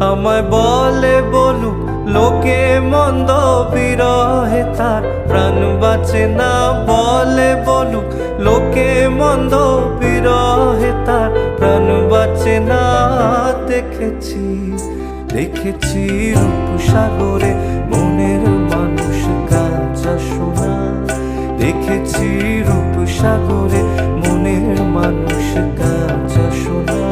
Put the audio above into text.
আমায় বলে বলুক লোকে মন্দ, বিরহে তার প্রাণ বাঁচে না। বলে বলুক লোকে মন্দ, বিরহে তার প্রাণ বাঁচে না। দেখেছি দেখেছি রূপসাগরে মনের মানুষ কাঁচা সোনা। দেখেছি রূপসাগরে মনের মানুষ কাঁচা সোনা।